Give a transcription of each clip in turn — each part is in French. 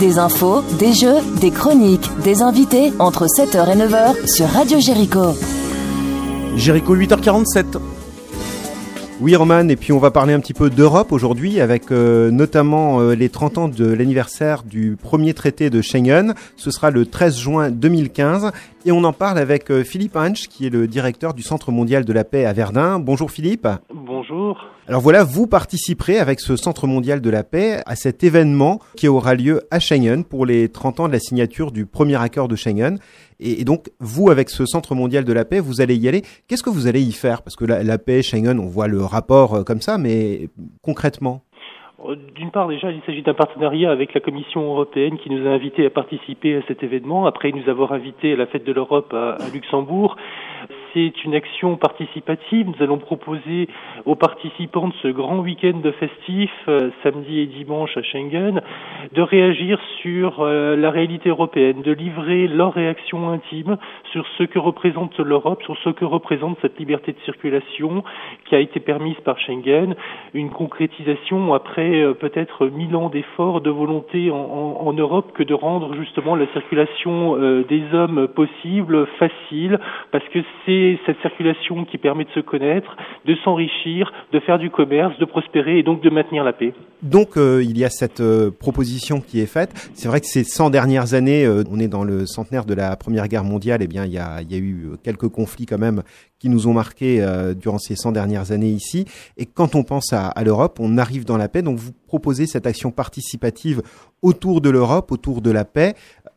Des infos, des jeux, des chroniques, des invités entre 7h et 9h sur Radio Jéricho. Jéricho 8h47. Oui Roman, et puis on va parler un petit peu d'Europe aujourd'hui avec notamment les 30 ans de l'anniversaire du premier traité de Schengen. Ce sera le 13 juin 2015 et on en parle avec Philippe Hansch qui est le directeur du Centre mondial de la paix à Verdun. Bonjour Philippe. Bonjour. Alors voilà, vous participerez avec ce Centre mondial de la paix à cet événement qui aura lieu à Schengen pour les 30 ans de la signature du premier accord de Schengen. Et donc, vous, avec ce Centre mondial de la paix, vous allez y aller. Qu'est-ce que vous allez y faire? Parce que la paix, Schengen, on voit le rapport comme ça, mais concrètement? D'une part, déjà, il s'agit d'un partenariat avec la Commission européenne qui nous a invités à participer à cet événement, après nous avoir invités à la Fête de l'Europe à Luxembourg. C'est une action participative. Nous allons proposer aux participants de ce grand week-end festif, samedi et dimanche à Schengen, de réagir sur la réalité européenne, de livrer leur réaction intime sur ce que représente l'Europe, sur ce que représente cette liberté de circulation qui a été permise par Schengen, une concrétisation après peut-être 1000 ans d'efforts, de volonté en Europe que de rendre justement la circulation des hommes possible, facile, parce que c'est cette circulation qui permet de se connaître, de s'enrichir, de faire du commerce, de prospérer et donc de maintenir la paix. Donc il y a cette proposition qui est faite. C'est vrai que ces 100 dernières années, on est dans le centenaire de la Première Guerre mondiale, eh bien il y a eu quelques conflits quand même qui nous ont marqués durant ces 100 dernières années ici. Et quand on pense à l'Europe, on arrive dans la paix. Donc vous proposez cette action participative autour de l'Europe, autour de la paix.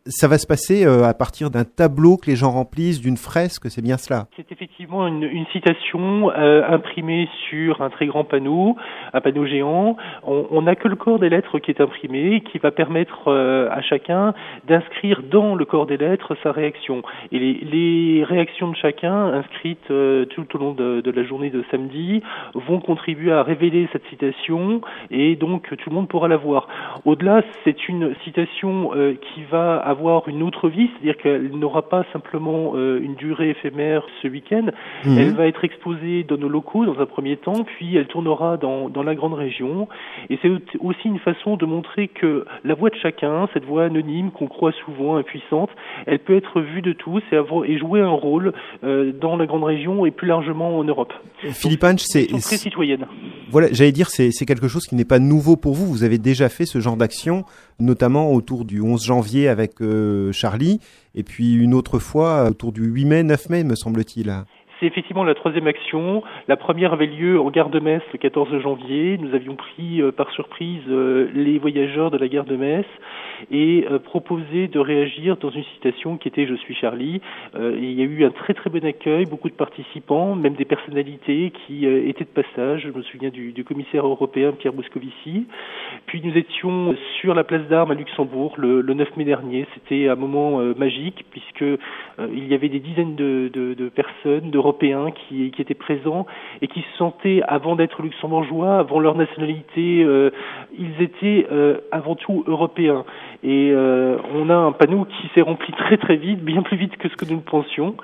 Ça va se passer à partir d'un tableau que les gens remplissent, d'une fresque, c'est bien cela? C'est effectivement une citation imprimée sur un très grand panneau, un panneau géant. On n'a que le corps des lettres qui est imprimé, qui va permettre à chacun d'inscrire dans le corps des lettres sa réaction. Et les réactions de chacun, inscrites tout au long de la journée de samedi, vont contribuer à révéler cette citation et donc tout le monde pourra la voir. Au-delà, c'est une citation qui va avoir une autre vie, c'est-à-dire qu'elle n'aura pas simplement une durée éphémère ce week-end, elle va être exposée dans nos locaux dans un premier temps, puis elle tournera dans la grande région, et c'est aussi une façon de montrer que la voix de chacun, cette voix anonyme qu'on croit souvent impuissante, elle peut être vue de tous et jouer un rôle dans la grande région et plus largement en Europe. Philippe Hansch, c'est très citoyenne. Voilà, j'allais dire, c'est quelque chose qui n'est pas nouveau pour vous. Vous avez déjà fait ce genre d'action, notamment autour du 11 janvier avec Charlie, et puis une autre fois autour du 8 mai, 9 mai, me semble-t-il. C'est effectivement la troisième action. La première avait lieu en gare de Metz le 14 janvier. Nous avions pris par surprise les voyageurs de la gare de Metz et proposé de réagir dans une citation qui était « Je suis Charlie ». Il y a eu un très très bon accueil, beaucoup de participants, même des personnalités qui étaient de passage. Je me souviens du commissaire européen Pierre Moscovici. Puis nous étions sur la place d'Armes à Luxembourg le 9 mai dernier. C'était un moment magique puisque il y avait des dizaines de personnes, d'Européens qui étaient présents et qui se sentaient, avant d'être luxembourgeois, avant leur nationalité, ils étaient avant tout européens. Et on a un panneau qui s'est rempli très très vite, bien plus vite que ce que nous le pensions.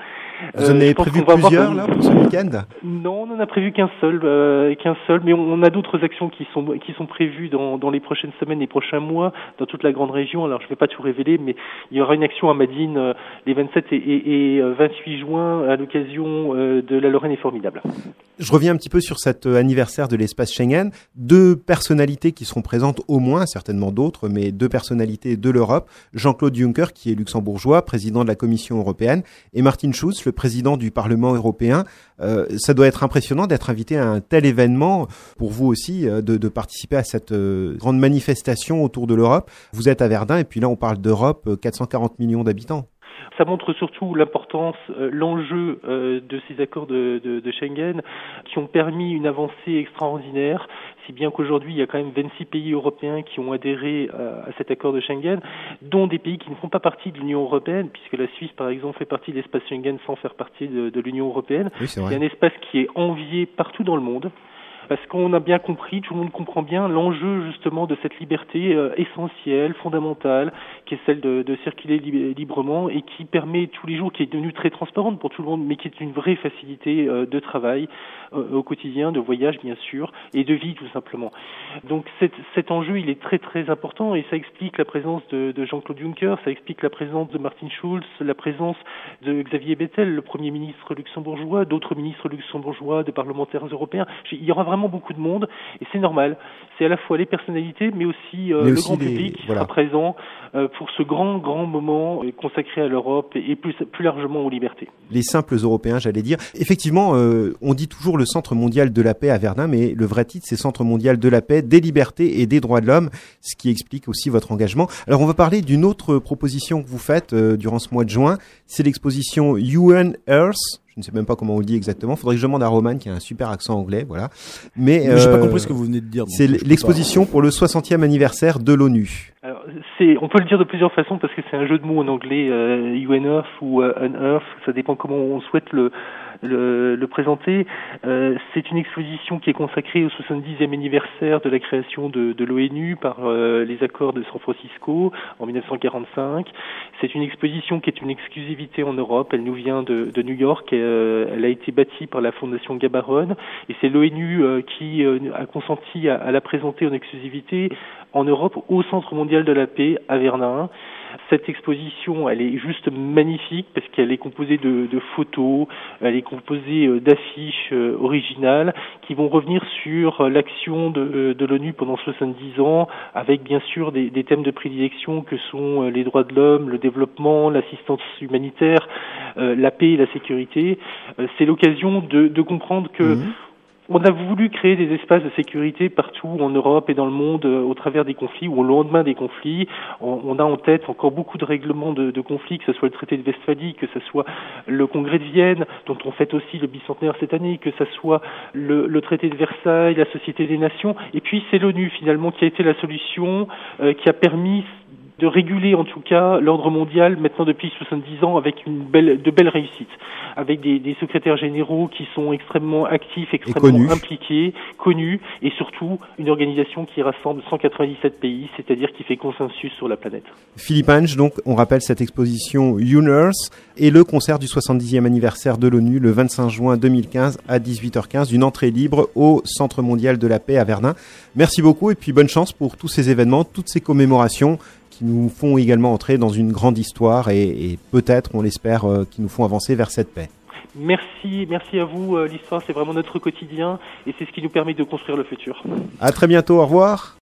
Vous en avez prévu plusieurs là pour ce week-end? Non, on n'en a prévu qu'un seul, mais on a d'autres actions qui sont prévues dans les prochaines semaines, les prochains mois, dans toute la grande région. Alors je ne vais pas tout révéler, mais il y aura une action à Madine les 27 et 28 juin à l'occasion de la Lorraine est formidable. Je reviens un petit peu sur cet anniversaire de l'espace Schengen. 2 personnalités qui seront présentes au moins, certainement d'autres, mais 2 personnalités de l'Europe. Jean-Claude Juncker, qui est luxembourgeois, président de la Commission européenne, et Martin Schulz, le président du Parlement européen. Ça doit être impressionnant d'être invité à un tel événement, pour vous aussi, de participer à cette grande manifestation autour de l'Europe. Vous êtes à Verdun, et puis là on parle d'Europe, 440 millions d'habitants. Ça montre surtout l'importance, l'enjeu de ces accords de Schengen qui ont permis une avancée extraordinaire, si bien qu'aujourd'hui il y a quand même 26 pays européens qui ont adhéré à cet accord de Schengen, dont des pays qui ne font pas partie de l'Union européenne, puisque la Suisse par exemple fait partie de l'espace Schengen sans faire partie de l'Union européenne. Oui, c'est vrai. C'est un espace qui est envié partout dans le monde. Parce qu'on a bien compris, tout le monde comprend bien l'enjeu justement de cette liberté essentielle, fondamentale, qui est celle de circuler librement et qui permet tous les jours, qui est devenue très transparente pour tout le monde, mais qui est une vraie facilité de travail au quotidien, de voyage bien sûr, et de vie tout simplement. Donc cet enjeu, il est très très important et ça explique la présence de Jean-Claude Juncker, ça explique la présence de Martin Schulz, la présence de Xavier Bettel, le Premier ministre luxembourgeois, d'autres ministres luxembourgeois, de parlementaires européens. Il y aura vraiment beaucoup de monde et c'est normal. C'est à la fois les personnalités mais aussi le grand public qui sera présent pour ce grand moment consacré à l'Europe et plus largement aux libertés. Les simples Européens, j'allais dire. Effectivement, on dit toujours le Centre mondial de la paix à Verdun, mais le vrai titre, c'est Centre mondial de la paix, des libertés et des droits de l'homme, ce qui explique aussi votre engagement. Alors, on va parler d'une autre proposition que vous faites durant ce mois de juin. C'est l'exposition UN Earth. Je ne sais même pas comment on le dit exactement. Faudrait que je demande à Roman qui a un super accent anglais, voilà. Mais j'ai pas compris ce que vous venez de dire. C'est l'exposition pour le 60e anniversaire de l'ONU. Alors, on peut le dire de plusieurs façons parce que c'est un jeu de mots en anglais, UN Earth ou Unearth, ça dépend comment on souhaite le présenter. C'est une exposition qui est consacrée au 70e anniversaire de la création de l'ONU par les accords de San Francisco en 1945. C'est une exposition qui est une exclusivité en Europe. Elle nous vient de New York. Elle a été bâtie par la Fondation Gabaron et c'est l'ONU qui a consenti à la présenter en exclusivité en Europe au Centre mondial de la paix à Verdun. Cette exposition, elle est juste magnifique parce qu'elle est composée de photos, elle est composée d'affiches originales qui vont revenir sur l'action de l'ONU pendant 70 ans avec bien sûr des thèmes de prédilection que sont les droits de l'homme, le développement, l'assistance humanitaire, la paix et la sécurité. C'est l'occasion de comprendre que on a voulu créer des espaces de sécurité partout en Europe et dans le monde au travers des conflits ou au lendemain des conflits. On a en tête encore beaucoup de règlements de conflits, que ce soit le traité de Westphalie, que ce soit le congrès de Vienne, dont on fête aussi le bicentenaire cette année, que ce soit le traité de Versailles, la Société des Nations. Et puis c'est l'ONU finalement qui a été la solution, qui a permis de réguler en tout cas l'ordre mondial maintenant depuis 70 ans avec de belles réussites, avec des secrétaires généraux qui sont extrêmement actifs, extrêmement impliqués, connus et surtout une organisation qui rassemble 197 pays, c'est-à-dire qui fait consensus sur la planète. Philippe Hanche, donc on rappelle cette exposition UNEarth et le concert du 70e anniversaire de l'ONU le 25 juin 2015 à 18h15, une entrée libre au Centre mondial de la paix à Verdun. Merci beaucoup et puis bonne chance pour tous ces événements, toutes ces commémorations qui nous font également entrer dans une grande histoire et peut-être, on l'espère, qui nous font avancer vers cette paix. Merci à vous. L'histoire, c'est vraiment notre quotidien et c'est ce qui nous permet de construire le futur. À très bientôt, au revoir.